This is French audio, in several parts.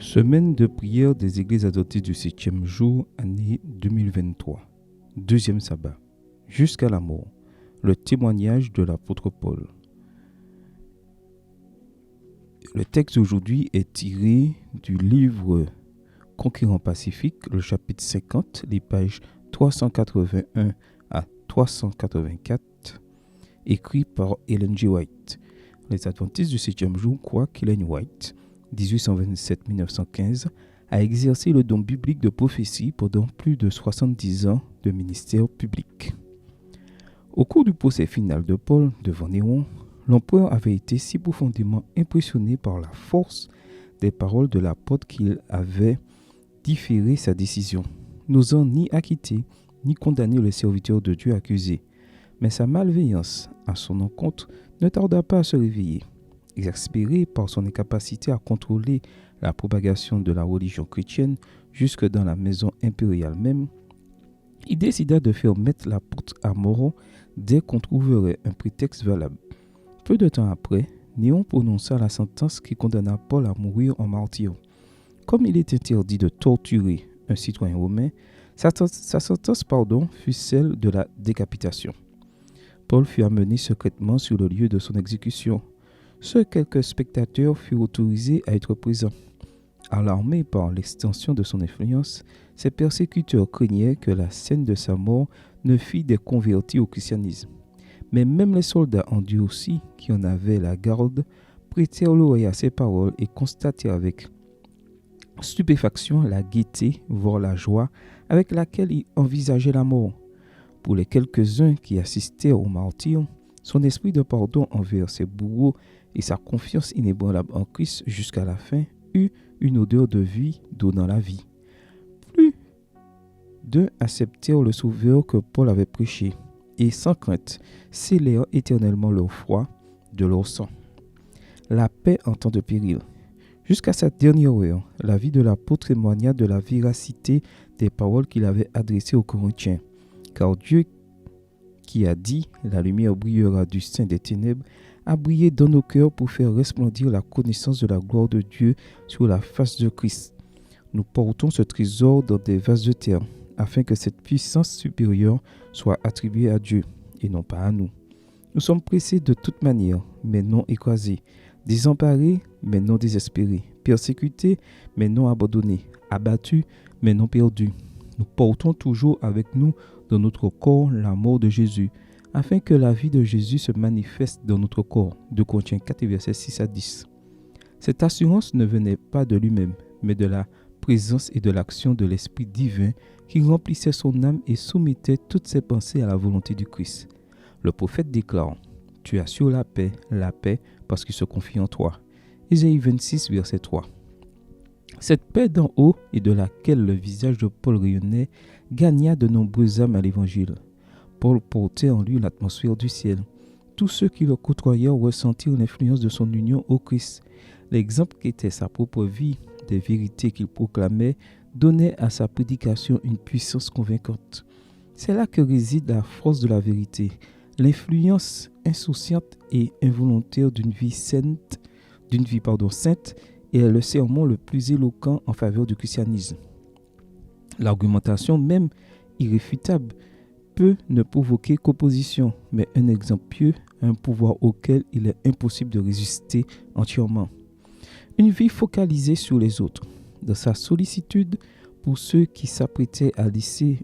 Semaine de prière des églises adventiistes du 7e jour, année 2023. Deuxième sabbat. Jusqu'à la mort. Le témoignage de l'apôtre Paul. Le texte d'aujourd'hui est tiré du livre Conquérant Pacifique, le chapitre 50, les pages 381 à 384, écrit par Ellen G. White. Les adventistes du 7e jour croient qu'Ellen White, 1827-1915, a exercé le don biblique de prophétie pendant plus de 70 ans de ministère public. Au cours du procès final de Paul devant Néron, l'empereur avait été si profondément impressionné par la force des paroles de l'apôtre qu'il avait différé sa décision, n'osant ni acquitter ni condamner le serviteur de Dieu accusé. Mais sa malveillance à son encontre ne tarda pas à se réveiller. Exaspéré par son incapacité à contrôler la propagation de la religion chrétienne jusque dans la maison impériale même, il décida de faire mettre la porte à Moron dès qu'on trouverait un prétexte valable. Peu de temps après, Néron prononça la sentence qui condamna Paul à mourir en martyr. Comme il est interdit de torturer un citoyen romain, sa sentence fut celle de la décapitation. Paul fut amené secrètement sur le lieu de son exécution. Seuls quelques spectateurs furent autorisés à être présents. Alarmés par l'extension de son influence, ses persécuteurs craignaient que la scène de sa mort ne fît des convertis au christianisme. Mais même les soldats endurcis, qui en avaient la garde, prêtèrent l'oreille à ses paroles et constatèrent avec stupéfaction la gaieté, voire la joie, avec laquelle il envisageait la mort. Pour les quelques-uns qui assistèrent au martyre, son esprit de pardon envers ses bourreaux et sa confiance inébranlable en Christ jusqu'à la fin eut une odeur de vie donnant la vie. Plus d'eux acceptèrent le sauveur que Paul avait prêché et sans crainte scellèrent éternellement leur foi de leur sang. La paix en temps de péril. Jusqu'à cette dernière heure, la vie de l'apôtre témoigna de la véracité des paroles qu'il avait adressées aux Corinthiens. Car Dieu qui a dit « La lumière brillera du sein des ténèbres » a brillé dans nos cœurs pour faire resplendir la connaissance de la gloire de Dieu sur la face de Christ. Nous portons ce trésor dans des vases de terre, afin que cette puissance supérieure soit attribuée à Dieu, et non pas à nous. Nous sommes pressés de toute manière, mais non écrasés, désemparés, mais non désespérés, persécutés, mais non abandonnés, abattus, mais non perdus. Nous portons toujours avec nous dans notre corps la mort de Jésus, afin que la vie de Jésus se manifeste dans notre corps. 2 Corinthiens 4, versets 6 à 10. Cette assurance ne venait pas de lui-même, mais de la présence et de l'action de l'Esprit divin qui remplissait son âme et soumettait toutes ses pensées à la volonté du Christ. Le prophète déclare « Tu assures la paix parce qu'il se confie en toi ». Ésaïe 26, verset 3. Cette paix d'en haut et de laquelle le visage de Paul rayonnait gagna de nombreuses âmes à l'évangile. Paul portait en lui l'atmosphère du ciel. Tous ceux qui le côtoyèrent ressentirent l'influence de son union au Christ. L'exemple qu'était sa propre vie, des vérités qu'il proclamait, donnait à sa prédication une puissance convaincante. C'est là que réside la force de la vérité, l'influence insouciante et involontaire d'une vie sainte est le sermon le plus éloquent en faveur du christianisme. L'argumentation même irréfutable peut ne provoquer qu'opposition, mais un exemple pieux a un pouvoir auquel il est impossible de résister entièrement. Une vie focalisée sur les autres, dans sa sollicitude pour ceux qui s'apprêtaient à laisser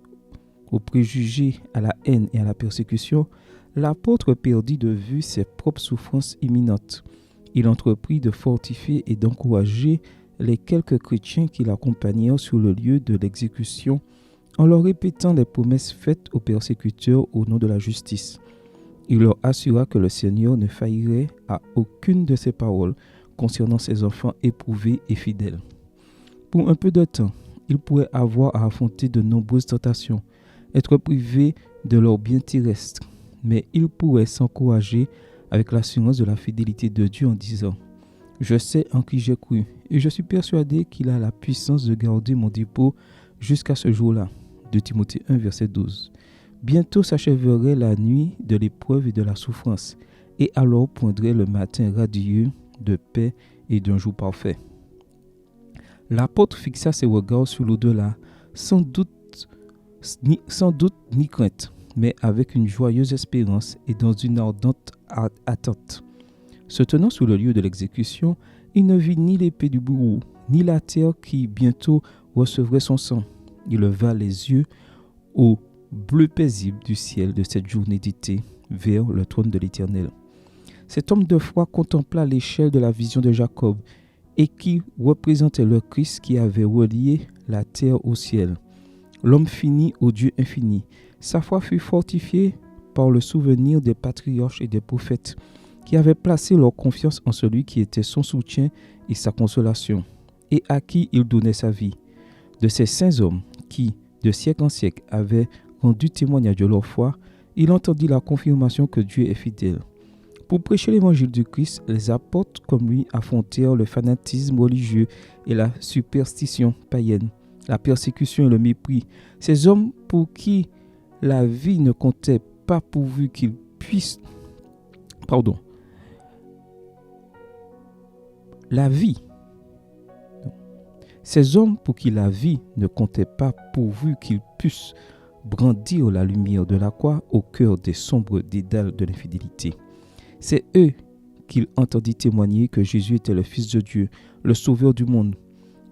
aux préjugés, à la haine et à la persécution, l'apôtre perdit de vue ses propres souffrances imminentes. Il entreprit de fortifier et d'encourager les quelques chrétiens qui l'accompagnèrent sur le lieu de l'exécution en leur répétant les promesses faites aux persécuteurs au nom de la justice. Il leur assura que le Seigneur ne faillirait à aucune de ses paroles concernant ses enfants éprouvés et fidèles. Pour un peu de temps, ils pourraient avoir à affronter de nombreuses tentations, être privés de leurs biens terrestres, mais ils pourraient s'encourager avec l'assurance de la fidélité de Dieu en disant « Je sais en qui j'ai cru et je suis persuadé qu'il a la puissance de garder mon dépôt jusqu'à ce jour-là. » 2 Timothée 1, verset 12. Bientôt s'achèverait la nuit de l'épreuve et de la souffrance, et alors poindrait le matin radieux de paix et d'un jour parfait. L'apôtre fixa ses regards sur l'au-delà, sans doute ni crainte, mais avec une joyeuse espérance et dans une ardente attente. Se tenant sous le lieu de l'exécution, il ne vit ni l'épée du bourreau, ni la terre qui bientôt recevrait son sang. Il leva les yeux au bleu paisible du ciel de cette journée d'été vers le trône de l'Éternel. Cet homme de foi contempla l'échelle de la vision de Jacob et qui représentait le Christ qui avait relié la terre au ciel. L'homme fini au Dieu infini. Sa foi fut fortifiée par le souvenir des patriarches et des prophètes qui avaient placé leur confiance en celui qui était son soutien et sa consolation, et à qui il donnait sa vie. De ces saints hommes qui, de siècle en siècle, avaient rendu témoignage de leur foi, il entendit la confirmation que Dieu est fidèle. Pour prêcher l'évangile du Christ, les apôtres comme lui affrontèrent le fanatisme religieux et la superstition païenne, la persécution et le mépris. Ces hommes pour qui la vie ne comptait pas pourvu qu'ils puissent... Ces hommes pour qui la vie ne comptait pas pourvu qu'ils puissent brandir la lumière de la croix au cœur des sombres dédales de l'infidélité. C'est eux qu'il entendit témoigner que Jésus était le Fils de Dieu, le Sauveur du monde,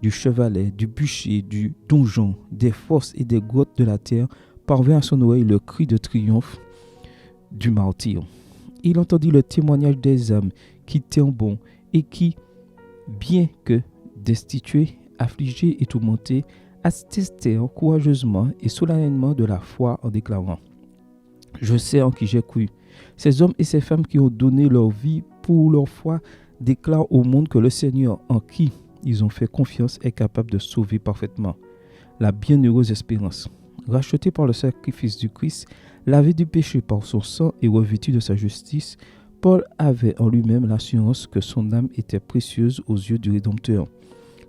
du chevalet, du bûcher, du donjon, des fosses et des grottes de la terre, parvint à son oreille le cri de triomphe du martyr. Il entendit le témoignage des âmes qui tinrent bon et qui, bien que destitués, affligés et tourmentés, attestèrent courageusement et solennellement de la foi en déclarant « Je sais en qui j'ai cru ». Ces hommes et ces femmes qui ont donné leur vie pour leur foi déclarent au monde que le Seigneur en qui ils ont fait confiance est capable de sauver parfaitement. La bienheureuse espérance, rachetée par le sacrifice du Christ, lavé du péché par son sang et revêtu de sa justice, Paul avait en lui-même l'assurance que son âme était précieuse aux yeux du Rédempteur.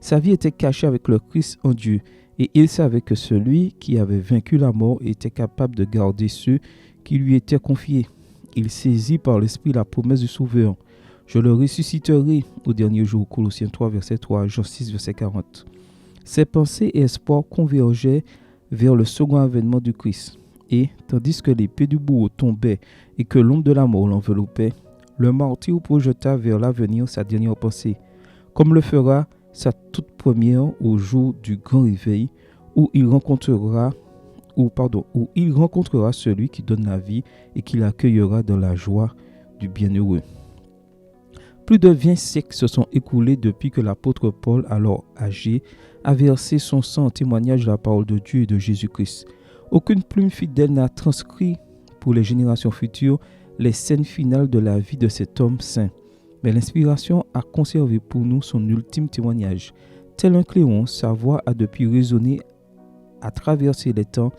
Sa vie était cachée avec le Christ en Dieu, et il savait que celui qui avait vaincu la mort était capable de garder ceux qui lui étaient confiés. Il saisit par l'Esprit la promesse du Sauveur. « Je le ressusciterai au dernier jour » Colossiens 3, verset 3, Jean 6, verset 40. Ses pensées et espoirs convergeaient vers le second avènement du Christ. Et, tandis que l'épée du bourreau tombait et que l'ombre de la mort l'enveloppait, le martyr projeta vers l'avenir sa dernière pensée, comme le fera sa toute première au jour du grand réveil, où il rencontrera celui qui donne la vie et qui l'accueillera dans la joie du bienheureux. Plus de 20 siècles se sont écoulés depuis que l'apôtre Paul, alors âgé, a versé son sang en témoignage de la parole de Dieu et de Jésus-Christ. Aucune plume fidèle n'a transcrit pour les générations futures les scènes finales de la vie de cet homme saint. Mais l'inspiration a conservé pour nous son ultime témoignage. Tel un clairon, sa voix a depuis résonné à traverser les temps,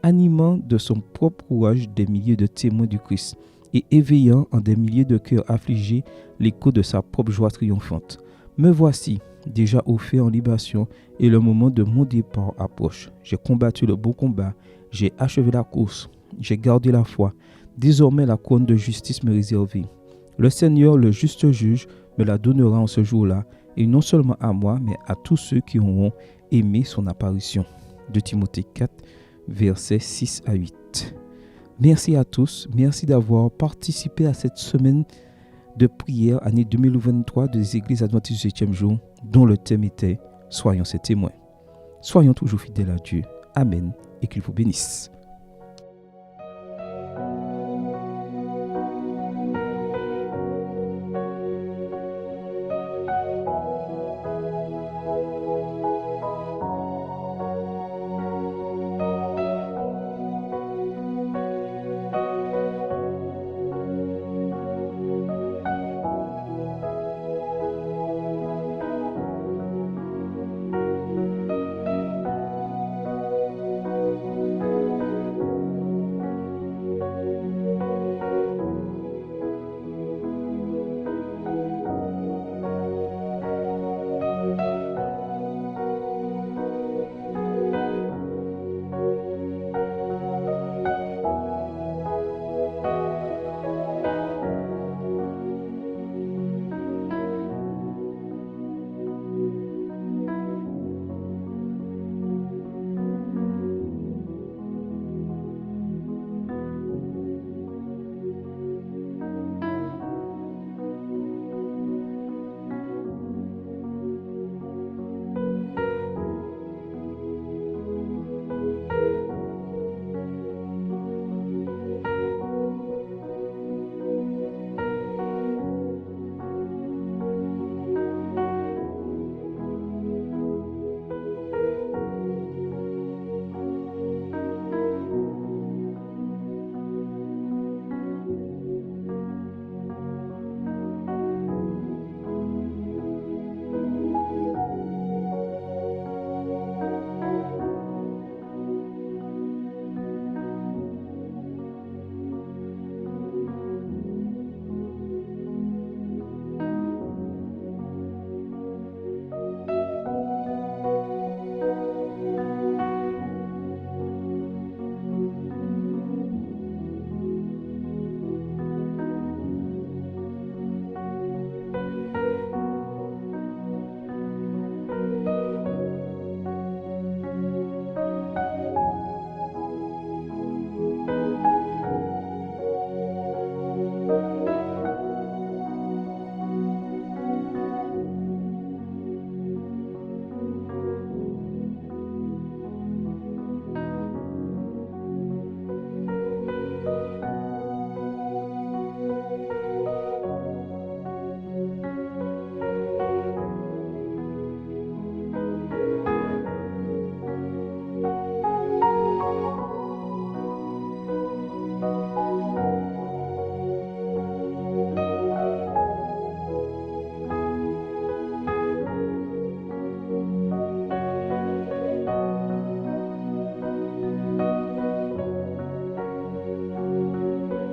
animant de son propre courage des milliers de témoins du Christ et éveillant en des milliers de cœurs affligés l'écho de sa propre joie triomphante. Me voici, déjà offert en libation, et le moment de mon départ approche. J'ai combattu le bon combat, j'ai achevé la course, j'ai gardé la foi. Désormais la couronne de justice m'est réservée. Le Seigneur, le juste juge, me la donnera en ce jour-là, et non seulement à moi, mais à tous ceux qui auront aimé son apparition. 2 Timothée 4, versets 6 à 8. Merci à tous, merci d'avoir participé à cette semaine de prière année 2023 des Églises Adventistes du 7e jour, dont le thème était « Soyons ses témoins ». Soyons toujours fidèles à Dieu. Amen et qu'il vous bénisse.